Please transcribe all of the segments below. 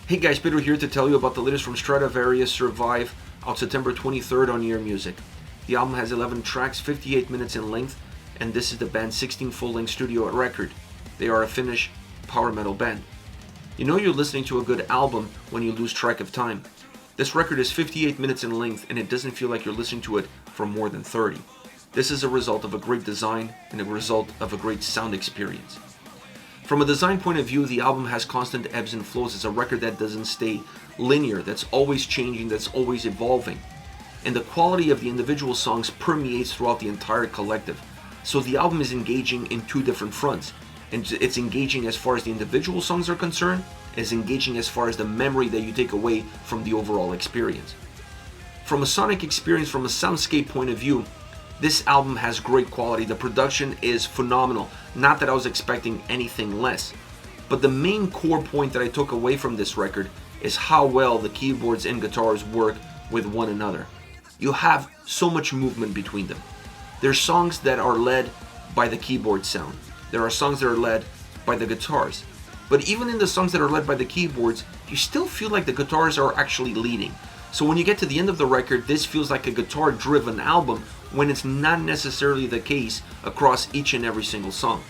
Hey guys, Peter here to tell you about the latest from Stratovarius, Survive, out September 23rd on Ear Music. The album has 11 tracks, 58 minutes in length, and this is the band's 16th full-length studio record. They are a Finnish power metal band. You know you're listening to a good album when you lose track of time. This record is 58 minutes in length, and it doesn't feel like you're listening to it for more than 30. This is a result of a great design and a result of a great sound experience. From a design point of view, the album has constant ebbs and flows. It's a record that doesn't stay linear, that's always changing, that's always evolving. And the quality of the individual songs permeates throughout the entire collective. So the album is engaging in two different fronts. And it's engaging as far as the individual songs are concerned, it's engaging as far as the memory that you take away from the overall experience. From a sonic experience, from a soundscape point of view, this album has great quality. The production is phenomenal. Not that I was expecting anything less. But the main core point that I took away from this record is how well the keyboards and guitars work with one another. You have so much movement between them. There's songs that are led by the keyboard sound. There are songs that are led by the guitars. But even in the songs that are led by the keyboards, you still feel like the guitars are actually leading. So when you get to the end of the record, this feels like a guitar-driven album when it's not necessarily the case across each and every single song.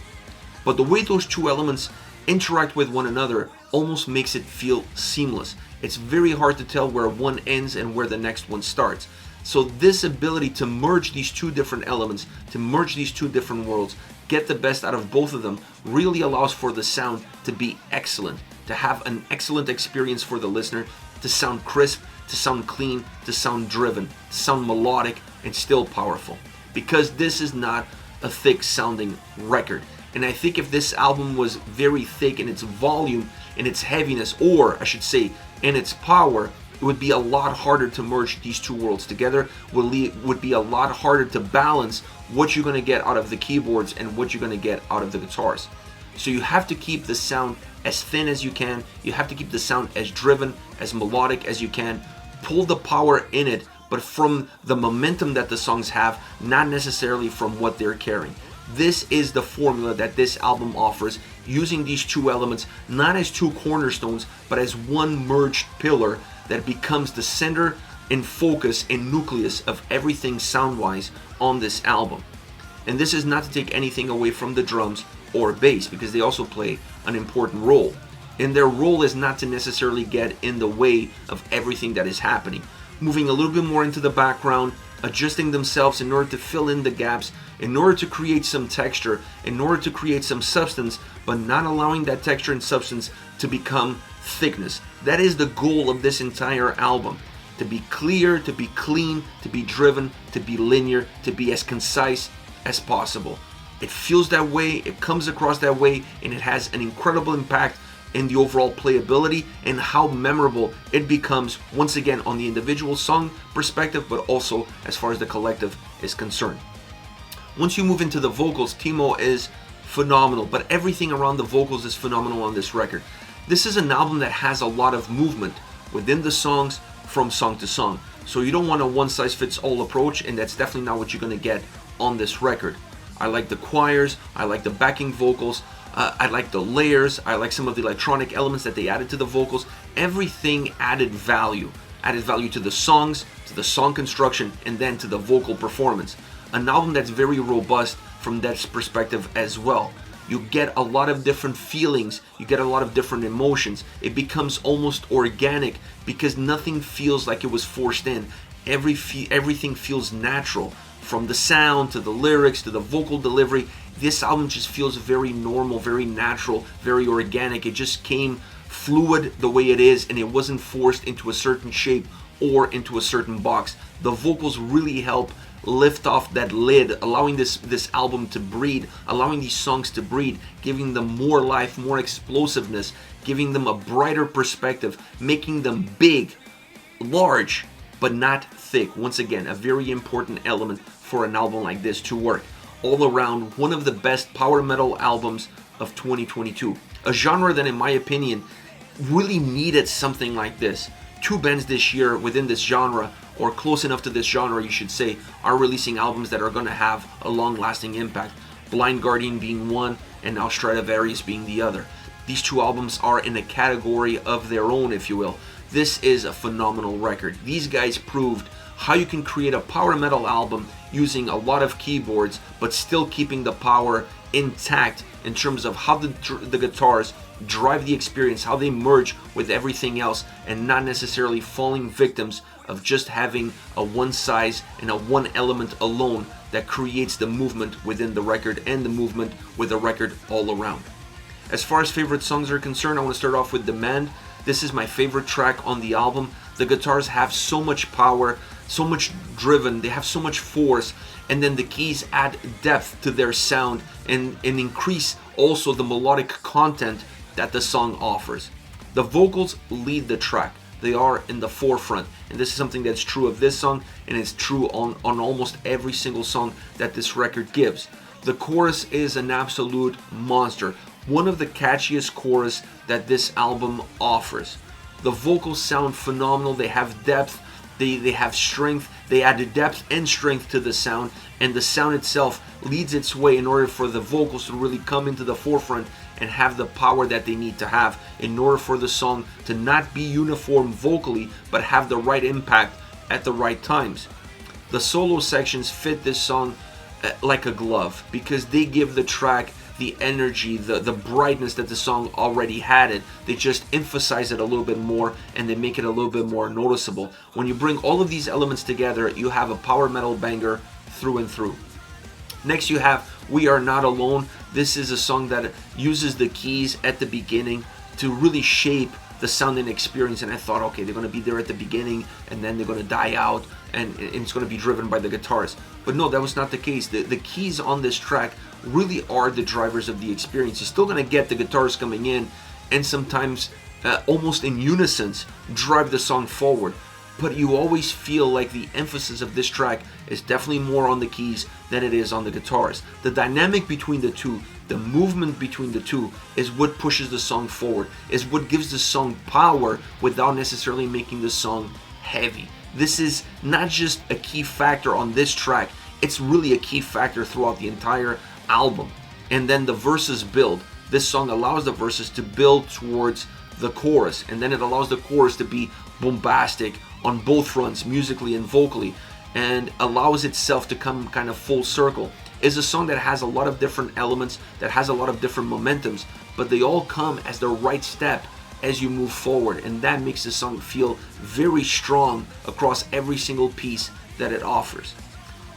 But the way those two elements interact with one another almost makes it feel seamless. It's very hard to tell where one ends and where the next one starts. So this ability to merge these two different elements, to merge these two different worlds, get the best out of both of them, really allows for the sound to be excellent, to have an excellent experience for the listener, to sound crisp, to sound clean, to sound driven, to sound melodic, and still powerful. Because this is not a thick sounding record. And I think if this album was very thick in its volume, in its heaviness, or I should say in its power, it would be a lot harder to merge these two worlds together, would be a lot harder to balance what you're going to get out of the keyboards and what you're going to get out of the guitars. So you have to keep the sound as thin as you can, you have to keep the sound as driven, as melodic as you can, pull the power in it, but from the momentum that the songs have, not necessarily from what they're carrying. This is the formula that this album offers, using these two elements not as two cornerstones, but as one merged pillar that becomes the center and focus and nucleus of everything sound-wise on this album. And this is not to take anything away from the drums or bass, because they also play an important role. And their role is not to necessarily get in the way of everything that is happening. Moving a little bit more into the background, adjusting themselves in order to fill in the gaps, in order to create some texture, in order to create some substance, but not allowing that texture and substance to become thickness. That is the goal of this entire album. To be clear, to be clean, to be driven, to be linear, to be as concise as possible. It feels that way, it comes across that way, and it has an incredible impact in the overall playability and how memorable it becomes, once again, on the individual song perspective, but also as far as the collective is concerned. Once you move into the vocals, Timo is phenomenal, but everything around the vocals is phenomenal on this record. This is an album that has a lot of movement within the songs from song to song. So you don't want a one-size-fits-all approach, and that's definitely not what you're going to get on this record. I like the choirs, I like the backing vocals, I like the layers, I like some of the electronic elements that they added to the vocals. Everything added value to the songs, to the song construction, and then to the vocal performance. An album that's very robust from that perspective as well. You get a lot of different feelings, you get a lot of different emotions. It becomes almost organic because nothing feels like it was forced in. Everything feels natural. From the sound to the lyrics to the vocal delivery, this album just feels very normal, very natural, very organic. It just came fluid the way it is, and it wasn't forced into a certain shape or into a certain box. The vocals really help lift off that lid, allowing this album to breathe, allowing these songs to breathe, giving them more life, more explosiveness, giving them a brighter perspective, making them big, large, but not thick. Once again, a very important element for an album like this to work. All around, one of the best power metal albums of 2022. A genre that, in my opinion, really needed something like this. Two bands this year within this genre, or close enough to this genre, you should say, are releasing albums that are going to have a long-lasting impact. Blind Guardian being one, and now Stratovarius being the other. these two albums are in a category of their own, if you will. This is a phenomenal record. These guys proved how you can create a power metal album using a lot of keyboards, but still keeping the power intact in terms of how the guitars drive the experience, how they merge with everything else, and not necessarily falling victims of just having a one size and a one element alone that creates the movement within the record and the movement with the record all around. As far as favorite songs are concerned, I want to start off with Demand. This is my favorite track on the album. The guitars have so much power, so much driven, they have so much force, and then the keys add depth to their sound and increase also the melodic content that the song offers. The vocals lead the track. They are in the forefront, and this is something that's true of this song, and it's true on almost every single song that this record gives. The chorus is an absolute monster, one of the catchiest chorus that this album offers. The vocals sound phenomenal, they have depth, they have strength, they add depth and strength to the sound, and the sound itself leads its way in order for the vocals to really come into the forefront and have the power that they need to have in order for the song to not be uniform vocally, but have the right impact at the right times. The solo sections fit this song like a glove because they give the track the energy, the brightness that the song already had it. They just emphasize it a little bit more and they make it a little bit more noticeable. When you bring all of these elements together, you have a power metal banger through and through. Next you have We Are Not Alone. This is a song that uses the keys at the beginning to really shape the sound and experience, and I thought, okay, they're going to be there at the beginning and then they're going to die out and it's going to be driven by the guitars. But no, that was not the case. The keys on this track really are the drivers of the experience. You're still going to get the guitars coming in and sometimes almost in unison drive the song forward, but you always feel like the emphasis of this track is definitely more on the keys than it is on the guitars. The dynamic between the two, the movement between the two is what pushes the song forward, is what gives the song power without necessarily making the song heavy. This is not just a key factor on this track, it's really a key factor throughout the entire album. And then the verses build. This song allows the verses to build towards the chorus, and then it allows the chorus to be bombastic on both fronts, musically and vocally, and allows itself to come kind of full circle. It's a song that has a lot of different elements, that has a lot of different momentums, but they all come as the right step as you move forward, and that makes the song feel very strong across every single piece that it offers.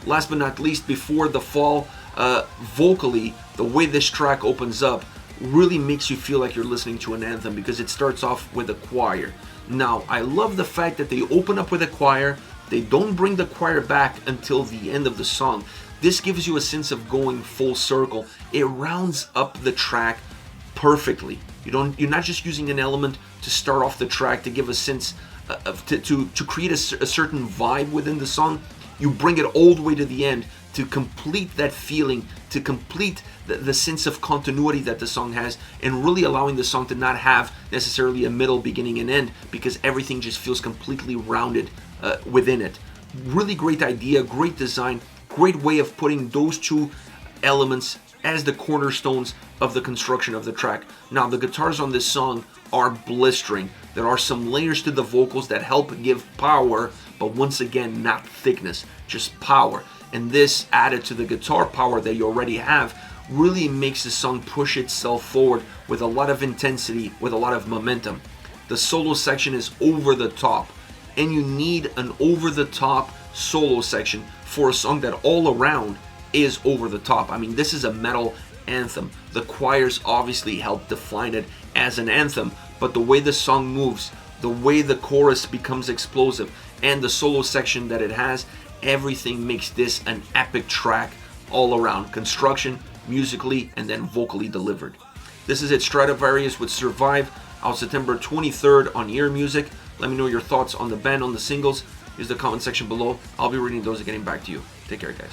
Last but not least, Before the Fall, vocally, the way this track opens up really makes you feel like you're listening to an anthem because it starts off with a choir. Now, I love the fact that they open up with a choir. They don't bring the choir back until the end of the song. This gives you a sense of going full circle. It rounds up the track perfectly. You're not just using an element to start off the track to give a sense of to create a certain vibe within the song. You bring it all the way to the end to complete that feeling, to complete the sense of continuity that the song has, and really allowing the song to not have necessarily a middle, beginning, and end, because everything just feels completely rounded within it. Really great idea, great design, great way of putting those two elements as the cornerstones of the construction of the track. Now, the guitars on this song are blistering. There are some layers to the vocals that help give power, but once again, not thickness, just power. And this, added to the guitar power that you already have, really makes the song push itself forward with a lot of intensity, with a lot of momentum. The solo section is over the top, and you need an over the top solo section for a song that all around is over the top. I mean, this is a metal anthem. The choirs obviously help define it as an anthem, but the way the song moves, the way the chorus becomes explosive, and the solo section that it has, everything makes this an epic track all around, construction, musically, and then vocally delivered. This is it, Stratovarius with Survive, out September 23rd on Ear Music. Let me know your thoughts on the band, on the singles. Use the comment section below. I'll be reading those and getting back to you. Take care, guys.